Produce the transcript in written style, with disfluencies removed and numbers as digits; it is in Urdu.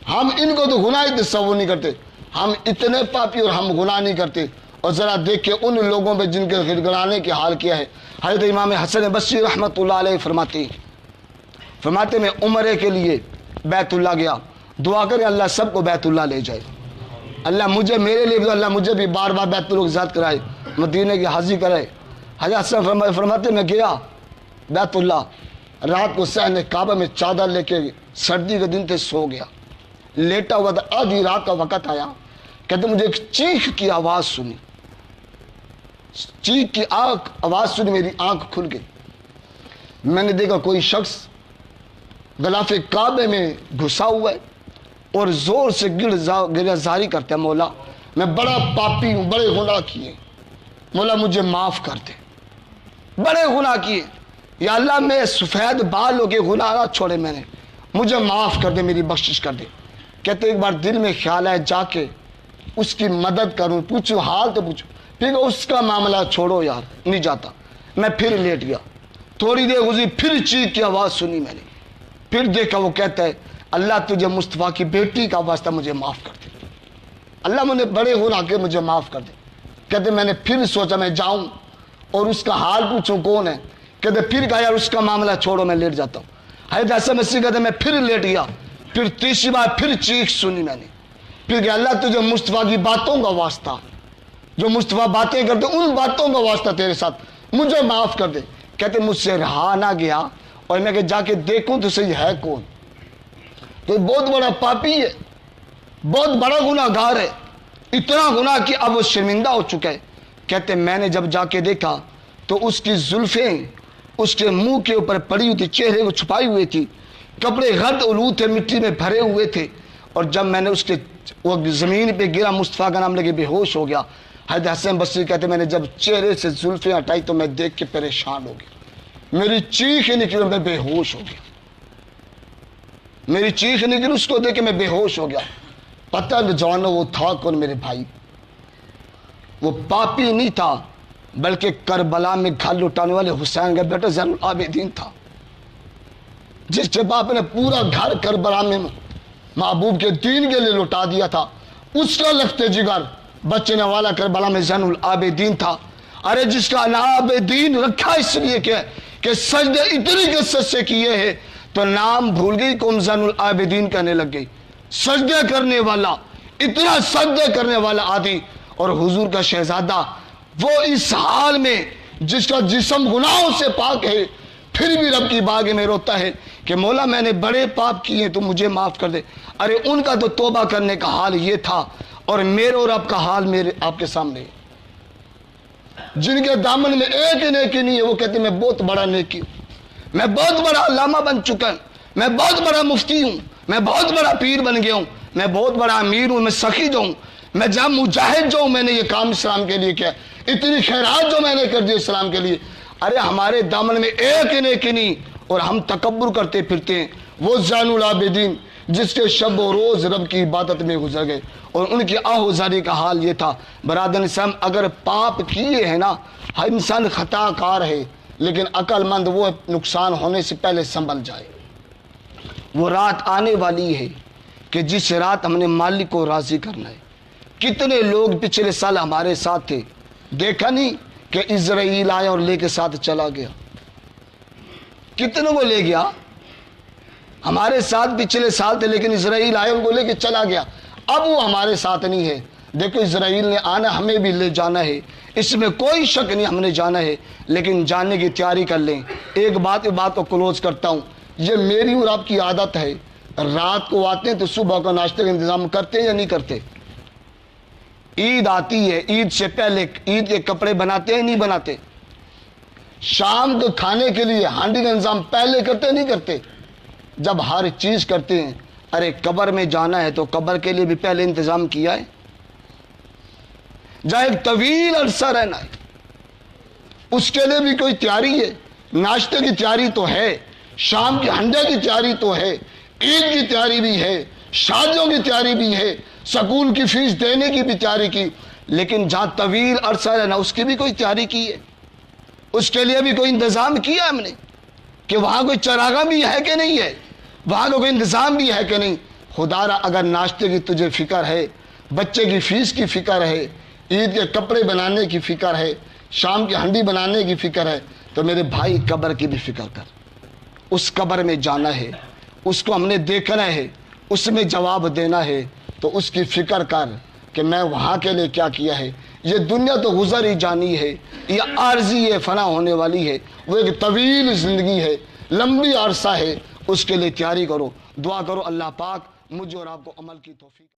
ہم ان کو تو گناہ ہی تصور نہیں کرتے، ہم اتنے پاپی اور ہم گناہ نہیں کرتے۔ اور ذرا دیکھ کے ان لوگوں پہ جن کے گڑگڑانے کے حال کیا ہے۔ حضرت امام حسن بصری رحمۃ اللہ علیہ فرماتے میں عمرے کے لیے بیت اللہ گیا، دعا کریں اللہ سب کو بیت اللہ لے جائے، اللہ مجھے میرے لیے بھی، اللہ مجھے بھی بار بار بیت اللہ کی زیارت کرائے، مدینے کی حاضری کرائے۔ حضرت حسن فرماتے میں گیا بیت اللہ، رات کو صحن کعبہ میں چادر لے کے، سردی کے دن تھے، سو گیا، لیٹا ہوا تھا، آدھی رات کا وقت آیا، کہتے مجھے ایک چیخ کی آواز سنی، چیخ کی آواز سنی، میری آنکھ کھل گئی، میں نے دیکھا کوئی شخص غلاف کعبے میں گھسا ہوا ہے اور زور سے گریہ زاری کرتا ہے، مولا میں بڑا پاپی ہوں، بڑے گناہ کیے، مولا مجھے معاف کر دے، بڑے گناہ کیے، یا اللہ میں سفید بال ہو کے گناہ نہ چھوڑے، میں نے، مجھے معاف کر دے، میری بخشش کر دے۔ کہتے ایک بار دل میں خیال ہے جا کے اس کی مدد کروں، پوچھوں حال تو پوچھوں، پھر اس کا معاملہ چھوڑو یار، نہیں جاتا۔ میں پھر لیٹ گیا، تھوڑی دیر گزری، پھر چیخ کی آواز سنی میں نے، پھر دیکھا وہ کہتا ہے اللہ تجھے مصطفیٰ کی بیٹی کا واسطہ مجھے معاف کر دے، اللہ مجھے بڑے گناہ کے مجھے معاف کر دے۔ کہتے میں نے پھر سوچا میں جاؤں اور اس کا حال پوچھوں کون ہے، کہتے پھر کہا یار اس کا معاملہ چھوڑو میں لیٹ جاتا ہوں۔ حضرت حسن بصری کہتے میں پھر لیٹ گیا، پھر تیسری بار پھر چیخ سنی میں نے، پھر کہ اللہ تجھے مصطفیٰ کی باتوں کا واسطہ، جو مصطفیٰ باتیں کرتے ان باتوں کا واسطہ تیرے ساتھ، مجھے معاف کر دے۔ کہتے مجھ سے رہا نہ گیا اور میں کہ جا کے دیکھوں تو صحیح ہے کون، تو بہت بڑا پاپی ہے، بہت بڑا گناہ گار ہے، اتنا گناہ کہ اب وہ شرمندہ ہو چکا ہے۔ کہتے میں نے جب جا کے دیکھا تو اس کی زلفیں اس کے منہ کے اوپر پڑی ہوئی تھی، چہرے کو چھپائی ہوئی تھی، کپڑے غرد الود تھے، مٹی میں بھرے ہوئے تھے، اور جب میں نے اس کے وہ زمین پہ گرا، مصطفیٰ کا نام لگے بے ہوش ہو گیا۔ حضرت حسن بصری کہتے میں نے جب چہرے سے زلفیں ہٹائی تو میں دیکھ کے پریشان ہو گیا، میری چیخ نکلی، میں بے ہوش ہو گیا، میری چیخ نکلی، اس کو دیکھ کے میں بے ہوش ہو گیا۔ پتہ جانو وہ تھا کون میرے بھائی، وہ پاپی نہیں تھا بلکہ کربلا میں گھر لٹانے والے حسین کا بیٹا زین العابدین تھا، جس کے باپ نے پورا گھر کربلا میں محبوب کے دین کے لیے لٹا دیا تھا، اس کا لخت جگر بچنے والا کربلا میں زین العابدین تھا۔ ارے جس کا العابدین رکھا اس لیے کہ سجدے اتنی کثرت سے کیے ہیں تو نام بھول گئی، قوم زین العابدین کہنے لگ گئی، سجدے کرنے والا، اتنا سجدے کرنے والا آدھی، اور حضور کا شہزادہ وہ اس حال میں جس کا جسم گناہوں سے پاک ہے، پھر بھی رب کی بارگاہ میں روتا ہے کہ مولا میں نے بڑے پاپ کیے تو مجھے معاف کر دے۔ ارے ان کا تو توبہ کرنے کا حال یہ تھا، اور میرے اور آپ کا حال میرے آپ کے سامنے ہے۔ جن کے دامن میں ایک نیکی نہیں ہے وہ کہتے ہیں میں بہت بڑا نیکی ہوں، میں بہت بڑا علامہ بن چکا ہوں، میں بہت بڑا مفتی ہوں، میں بہت بڑا پیر بن گیا ہوں، میں بہت بڑا امیر ہوں، میں سخی جو ہوں، میں جہاں مجاہد جو ہوں، میں نے یہ کام اسلام کے لیے کیا، اتنی خیرات جو میں نے کر دی اسلام کے لیے۔ ارے ہمارے دامن میں ایک نیکی نہیں اور ہم تکبر کرتے پھرتے ہیں۔ وہ زین العابدین جس کے شب و روز رب کی عبادت میں گزر گئے، اور ان کی آہوزاری کا حال یہ تھا۔ برادر اسلام اگر پاپ کیے ہیں نا، ہر انسان خطا کار ہے، لیکن عقل مند وہ نقصان ہونے سے پہلے سنبھل جائے۔ وہ رات آنے والی ہے کہ جس رات ہم نے مالک کو راضی کرنا ہے۔ کتنے لوگ پچھلے سال ہمارے ساتھ تھے، دیکھا نہیں کہ اسرائیل آیا اور لے کے ساتھ چلا گیا، کتنوں کو لے گیا، ہمارے ساتھ پچھلے سال تھے لیکن اسرائیل آیا ان کو لے کے چلا گیا، اب وہ ہمارے ساتھ نہیں ہے۔ دیکھو اسرائیل نے آنا، ہمیں بھی لے جانا ہے، اس میں کوئی شک نہیں، ہم نے جانا ہے، لیکن جاننے کی تیاری کر لیں۔ ایک بات کو کلوز کرتا ہوں، یہ میری اور آپ کی عادت ہے، رات کو آتے ہیں تو صبح کا ناشتے کا انتظام کرتے ہیں یا نہیں کرتے؟ عید آتی ہے، عید سے پہلے عید کے کپڑے بناتے ہیں نہیں بناتے؟ شام کو کھانے کے لیے ہانڈی کا انتظام پہلے کرتے ہیں نہیں کرتے؟ جب ہر چیز کرتے ہیں، ارے قبر میں جانا ہے تو قبر کے لیے بھی پہلے انتظام کیا ہے؟ جہاں ایک طویل عرصہ رہنا ہے اس کے لیے بھی کوئی تیاری ہے، ناشتے کی تیاری تو ہے، شام کی ہنڈے کی تیاری تو ہے، عید کی تیاری بھی ہے، شادیوں کی تیاری بھی ہے، سکول کی فیس دینے کی بھی تیاری کی، لیکن جہاں طویل عرصہ رہنا اس کی بھی کوئی تیاری کی ہے، اس کے لیے بھی کوئی انتظام کیا ہم نے کہ وہاں کوئی چراغاں بھی ہے کہ نہیں ہے، وہاں کا کوئی انتظام بھی ہے کہ نہیں؟ خدا را اگر ناشتے کی تجھے فکر ہے، بچے کی فیس کی فکر ہے، عید کے کپڑے بنانے کی فکر ہے، شام کی ہنڈی بنانے کی فکر ہے، تو میرے بھائی قبر کی بھی فکر کر۔ اس قبر میں جانا ہے، اس کو ہم نے دیکھنا ہے، اس میں جواب دینا ہے، تو اس کی فکر کر کہ میں وہاں کے لیے کیا کیا ہے۔ یہ دنیا تو گزر ہی جانی ہے، یہ عارضی ہے، فنا ہونے والی ہے، وہ ایک طویل زندگی ہے، لمبی عرصہ ہے، اس کے لیے تیاری کرو، دعا کرو اللہ پاک مجھے اور آپ کو عمل کی توفیق۔